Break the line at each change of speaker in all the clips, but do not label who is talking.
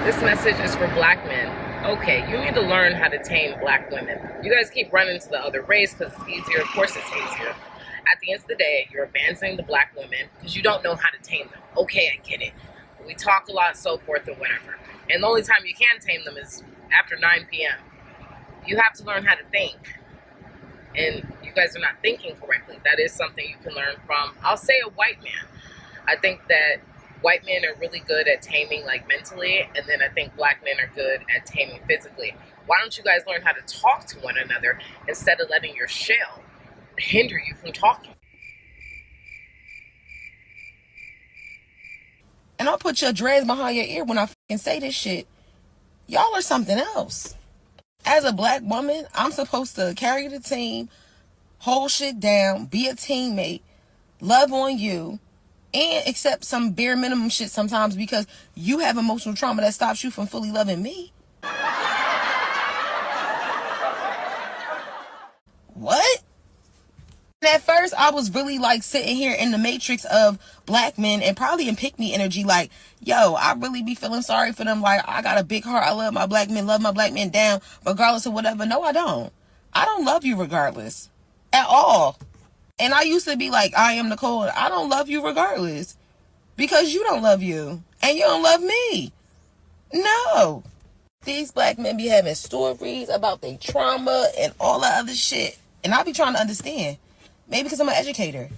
This message is for black men. Okay, you need to learn how to tame black women. You guys keep running to the other race because it's easier. Of course it's easier. At the end of the day, you're abandoning the black women because you don't know how to tame them. Okay, I get it. We talk a lot, so forth and whatever. And the only time you can tame them is after 9 p.m. You have to learn how to think. And you guys are not thinking correctly. That is something you can learn from, I'll say, a white man. I think that white men are really good at taming, like, mentally, and then I think black men are good at taming physically. Why don't you guys learn how to talk to one another instead of letting your shell hinder you from talking?
And I'll put your dreads behind your ear when I fucking say this shit. Y'all are something else. As a black woman, I'm supposed to carry the team, hold shit down, be a teammate, love on you, and accept some bare minimum shit sometimes because you have emotional trauma that stops you from fully loving me. What? At first, I was really like sitting here in the matrix of black men and probably in pick-me energy, like, yo, I really be feeling sorry for them. Like, I got a big heart. I love my black men down, regardless of whatever. No, I don't. I don't love you regardless. At all. And I used to be like, I am Nicole. I don't love you regardless. Because you don't love you. And you don't love me. No. These black men be having stories about their trauma and all that other shit. And I be trying to understand. Maybe because I'm an educator.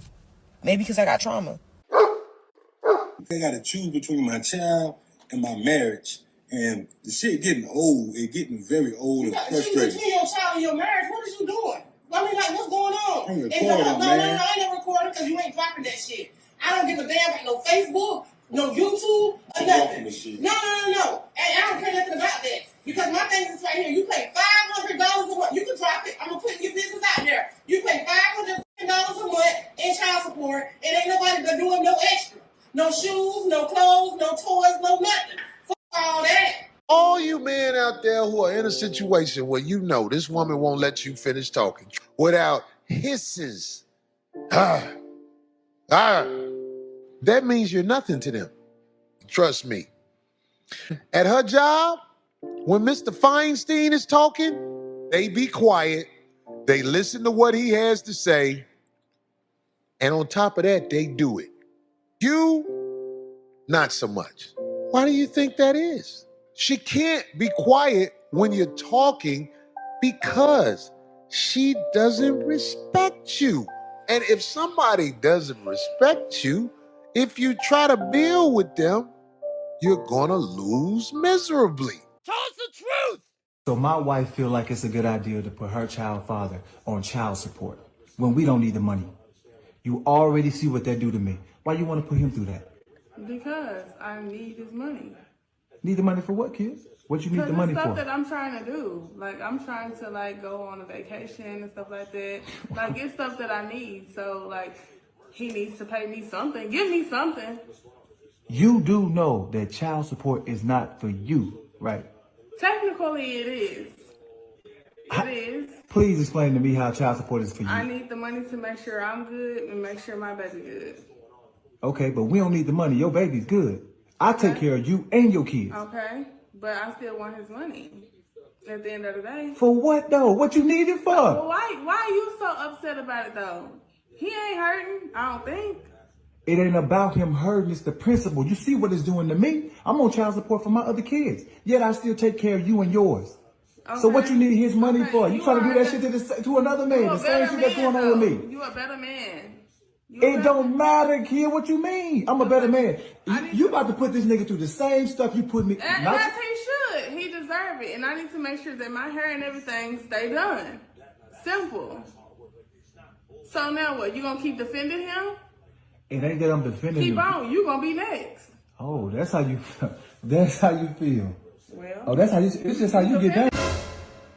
Maybe because I got trauma.
I got to choose between my child and my marriage. And the shit getting old. It getting very old and frustrating.
Choose between your child and your marriage. What is you doing? I mean, like, what's going on?
I'm recording, man.
No, I ain't recording because you ain't dropping that shit. I don't give a damn about no Facebook, no YouTube, or nothing. No. And I don't care nothing about that. Because my thing is right here. You pay $500 a month. You can drop it. I'm going to put your business out there. You pay $500 a month in child support, and ain't nobody doing no extra. No shoes, no clothes, no toys, no nothing. Fuck all that.
All you men out there who are in a situation where you know this woman won't let you finish talking without hisses, that means you're nothing to them. Trust me. At her job, when Mr. Feinstein is talking, they be quiet. They listen to what he has to say. And on top of that, they do it. You, not so much. Why do you think that is? She can't be quiet when you're talking because she doesn't respect you. And if somebody doesn't respect you, if you try to build with them, you're gonna lose miserably.
Tell us the truth! So my wife feel like it's a good idea to put her child father on child support when we don't need the money. You already see what that do to me. Why you want to put him through that?
Because I need his money.
Need the money for what, kids? What you need the money for?
Stuff that I'm trying to do. Like, I'm trying to, like, go on a vacation and stuff like that. Like, it's stuff that I need. So, like, he needs to pay me something. Give me something.
You do know that child support is not for you, right?
Technically, it is. It is.
Please explain to me how child support is for you.
I need the money to make sure I'm good and make sure my baby good.
Okay, but we don't need the money. Your baby's good. I take care of you and your kids.
Okay, but I still want his money at the end of the day.
For what, though? What you need it for?
Well, why are you so upset about it, though? He ain't hurting, I don't think.
It ain't about him hurting. It's the principle. You see what it's doing to me? I'm on child support for my other kids. Yet I still take care of you and yours. Okay. So what you need his money for? You trying to do that shit to another man. The same shit that's going on with me.
You a better man.
It don't matter, kid, what you mean. I'm a better man. You about to put this nigga through the same stuff you put me.
And that's he should. He deserve it. And I need to make sure that my hair and everything stay done. Simple. So now what? You gonna keep defending him?
It ain't that I'm defending him.
Keep on. You gonna be next.
Oh, that's how you feel.
Well.
Oh, that's how you. It's just how you get down.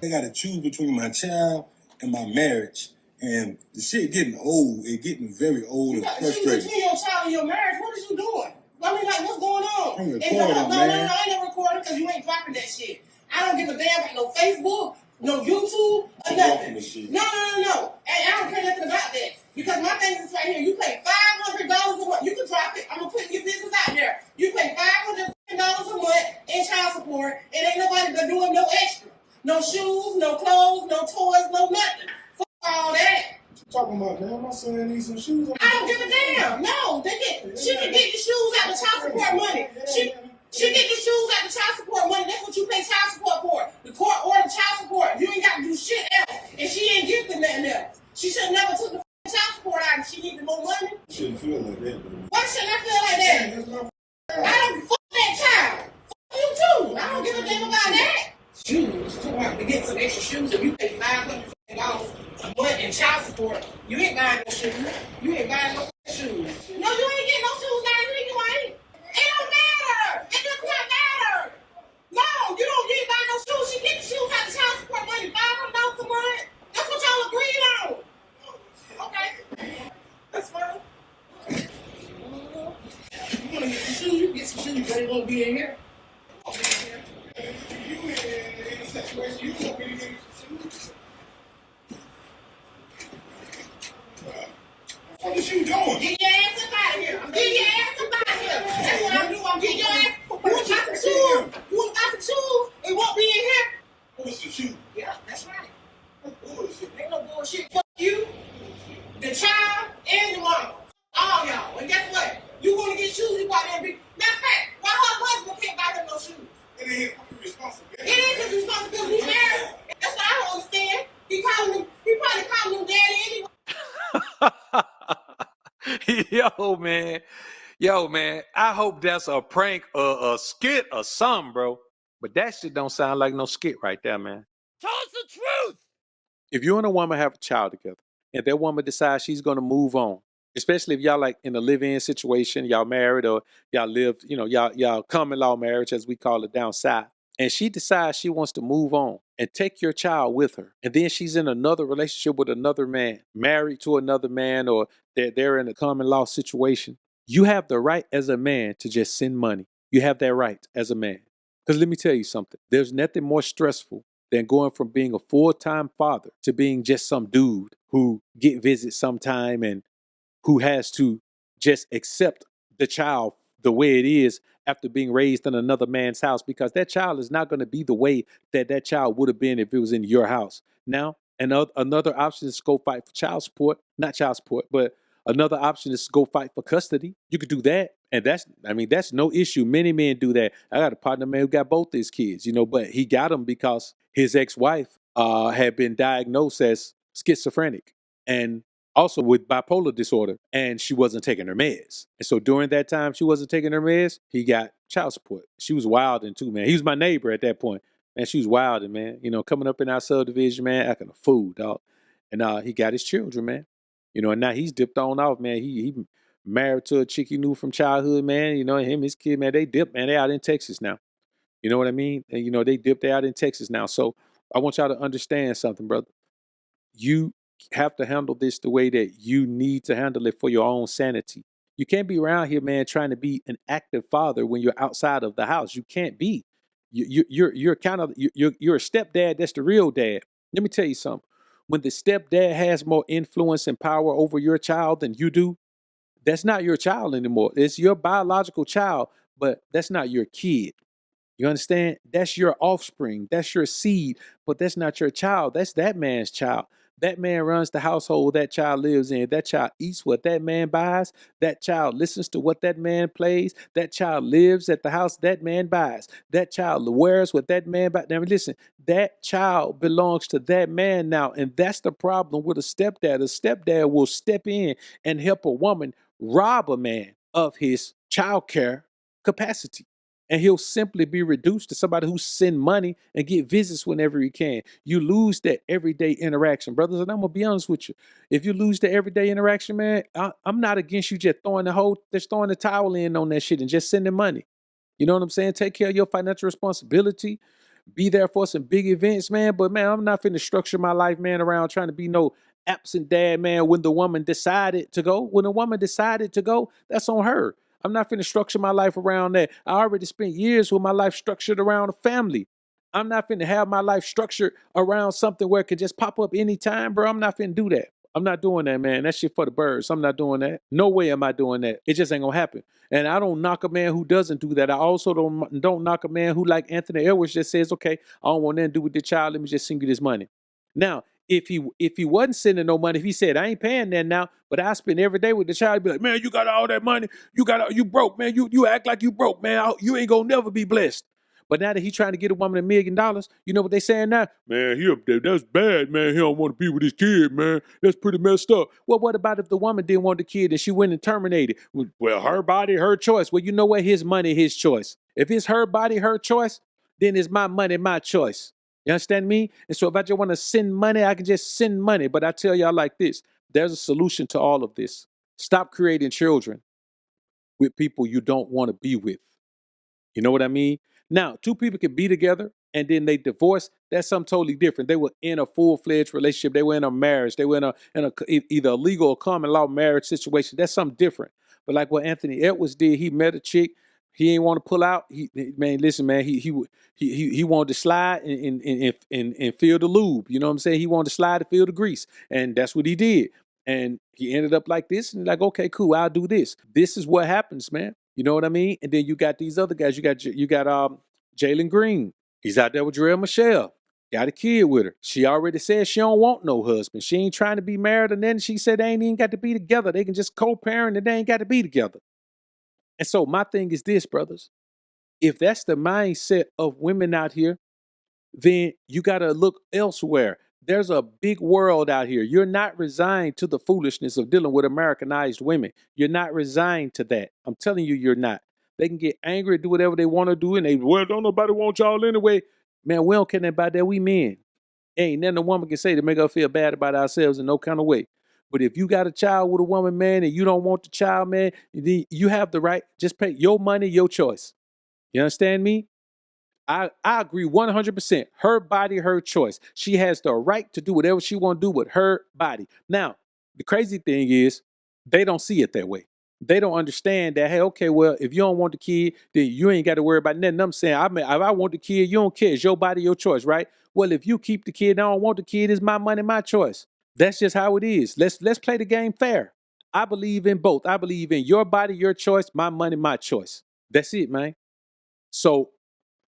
I got to choose between my child and my marriage. And the shit getting old. It getting very old and frustrating.
Choose between your child and your marriage. What is you doing? I mean, like, what's going on?
I'm recording, man.
No, I ain't recording because you ain't dropping that shit. I don't give a damn about no Facebook, no YouTube, or nothing. No. And I don't care nothing about that. Because my thing is right here. You pay $500 a month. You can drop it. I'm going to put your business out there. You pay $500 $1,000 a month in child support, and ain't nobody been doing no extra. No shoes, no clothes, no toys, no nothing. Fuck all that.
Talking about, man, my son needs some shoes.
I don't give a damn. No, she can get the shoes out of child support money. She get the shoes out of child support money. That's what you pay child support for. The court ordered child support. You ain't got to do shit else. And she ain't giving nothing else. She should have never took the child support out if she needed more money.
Shouldn't feel like that, bro.
Why shouldn't I feel like that? I don't fuck that child. Fuck you too. I don't give a damn about that. Shoes. Too hard to get some extra shoes if you pay $500 a month in child support. You ain't buying no shoes. You ain't buying no shoes. No, you ain't getting no shoes down here. You ain't. It don't matter. It does not matter. No, you ain't buying no shoes. She get the shoes out of child support money. $500 a month. That's what y'all agreed on. Okay. That's fine. You want to get some shoes? You get some shoes. You ain't going to be in here.
You in a situation, you want me to get some shoes? What is you doing?
Get your ass up out of here. I'm getting your ass up out of here. That's what I'm doing. I'm getting your ass. You want to buy some shoes? You want to buy some shoes? It won't be in here.
What's the shoe?
Yeah, that's right.
Bullshit.
Ain't no bullshit. Fuck you, the child, and the mama. All y'all. And guess what? You want to get shoes, you got to be. Matter of fact, why her husband can't buy them no shoes?
It ain't responsibility.
It is his responsibility. He's married. That's what I don't understand. He probably calling him daddy anyway.
Yo, man, I hope that's a prank or a skit or something, bro. But that shit don't sound like no skit right there, man.
Tell us the truth.
If you and a woman have a child together, and that woman decides she's going to move on, especially if y'all like in a live-in situation, y'all married or y'all live, y'all common law marriage, as we call it down south, and she decides she wants to move on and take your child with her, and then she's in another relationship with another man, married to another man, or they're in a common law situation, you have the right as a man to just send money. You have that right as a man. Because let me tell you something. There's nothing more stressful than going from being a full-time father to being just some dude who get visits sometime and who has to just accept the child the way it is after being raised in another man's house, because that child is not going to be the way that child would have been if it was in your house. Now, another option is to go fight for child support, not child support, but another option is to go fight for custody. You could do that. And that's no issue. Many men do that. I got a partner, man, who got both his kids, but he got them because his ex-wife had been diagnosed as schizophrenic and also with bipolar disorder, and she wasn't taking her meds. And so during that time she wasn't taking her meds, he got child support. She was wilding too, man. He was my neighbor at that point. Man, she was wilding, man. Coming up in our subdivision, man, acting a fool, dog. And he got his children, man. And now he's dipped on off, man. He married to a chick he knew from childhood, man. Him, his kid, man, they dipped, man. They out in Texas now. You know what I mean? And, they dipped out in Texas now. So I want y'all to understand something, brother. You have to handle this the way that you need to handle it for your own sanity. You can't be around here, man, trying to be an active father when you're outside of the house. You can't be. You're kind of you're a stepdad. That's the real dad. Let me tell you something. When the stepdad has more influence and power over your child than you do, that's not your child anymore. It's your biological child, but that's not your kid. You understand? That's your offspring. That's your seed, but that's not your child. That's that man's child. That man runs the household that child lives in. That child eats what that man buys. That child listens to what that man plays. That child lives at the house that man buys. That child wears what that man buys. Now listen, that child belongs to that man now. And that's the problem with a stepdad. A stepdad will step in and help a woman rob a man of his child care capacity. And he'll simply be reduced to somebody who send money and get visits whenever he can. You lose that everyday interaction, brothers. And I'm going to be honest with you. If you lose the everyday interaction, man, I'm not against you just throwing the towel in on that shit and just sending money. You know what I'm saying? Take care of your financial responsibility. Be there for some big events, man. But, man, I'm not finna structure my life, man, around trying to be no absent dad, man, when the woman decided to go. When the woman decided to go, that's on her. I'm not finna structure my life around that. I already spent years with my life structured around a family. I'm not finna have my life structured around something where it could just pop up anytime, bro. I'm not finna do that. I'm not doing that, man. That shit for the birds. I'm not doing that. No way am I doing that. It just ain't gonna happen. And I don't knock a man who doesn't do that. I also don't knock a man who, like Anthony Edwards, just says, okay, I don't want nothing to do with the child. Let me just send you this money. Now, if he wasn't sending no money, if he said, I ain't paying that now, but I spend every day with the child, he'd be like, man, you got all that money. You broke, man. You act like you broke, man. You ain't gonna never be blessed. But now that he's trying to get a woman $1 million, you know what they saying now? Man, that's bad, man. He don't want to be with his kid, man. That's pretty messed up. Well, what about if the woman didn't want the kid and she went and terminated? Well, her body, her choice. Well, you know what? His money, his choice. If it's her body, her choice, then it's my money, my choice. You understand me? And so if I just want to send money, I can just send money. But I tell y'all like this, there's a solution to all of this. Stop creating children with people you don't want to be with. You know what I mean? Now, two people can be together and then they divorce. That's something totally different. They were in a full-fledged relationship. They were in a marriage. They were in either a legal or common law marriage situation. That's something different. But like what Anthony Edwards did, he met a chick. He ain't want to pull out. Man, listen, man. He wanted to slide and feel the lube. You know what I'm saying? He wanted to slide to feel the grease, and that's what he did. And he ended up like this, and like, okay, cool, I'll do this. This is what happens, man. You know what I mean? And then you got these other guys. You got Jalen Green. He's out there with Jarrell Michelle. Got a kid with her. She already said she don't want no husband. She ain't trying to be married. And then she said they ain't even got to be together. They can just co-parent and they ain't got to be together. And so my thing is this, brothers. If that's the mindset of women out here, then you got to look elsewhere. There's a big world out here. You're not resigned to the foolishness of dealing with Americanized women. You're not resigned to that. I'm telling you, you're not. They can get angry, do whatever they want to do, and don't nobody want y'all anyway. Man, we don't care nothing about that. We men. Ain't nothing a woman can say to make her feel bad about ourselves in no kind of way. But if you got a child with a woman, man, and you don't want the child, man, then you have the right. Just pay your money, your choice. You understand me? I agree 100%. Her body, her choice. She has the right to do whatever she want to do with her body. Now, the crazy thing is, they don't see it that way. They don't understand that, hey, okay, well, if you don't want the kid, then you ain't got to worry about nothing. I'm saying, if I want the kid, you don't care. It's your body, your choice, right? Well, if you keep the kid and I don't want the kid, it's my money, my choice. That's just how it is. Let's play the game fair. I believe in both. I believe in your body, your choice, my money, my choice. That's it, man. So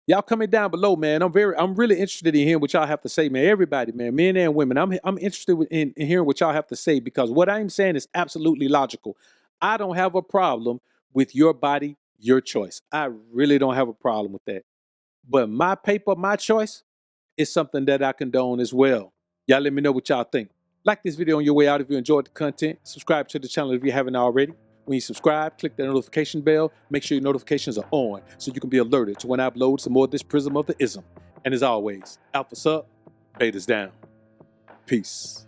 y'all comment down below, man. I'm really interested in hearing what y'all have to say, man. Everybody, man, men and women. I'm interested in hearing what y'all have to say because what I'm saying is absolutely logical. I don't have a problem with your body, your choice. I really don't have a problem with that. But my paper, my choice is something that I condone as well. Y'all let me know what y'all think. Like this video on your way out if you enjoyed the content. Subscribe to the channel if you haven't already. When you subscribe, click that notification bell. Make sure your notifications are on so you can be alerted to when I upload some more of this Prism of the Ism. And as always, Alpha's up, Beta's down. Peace.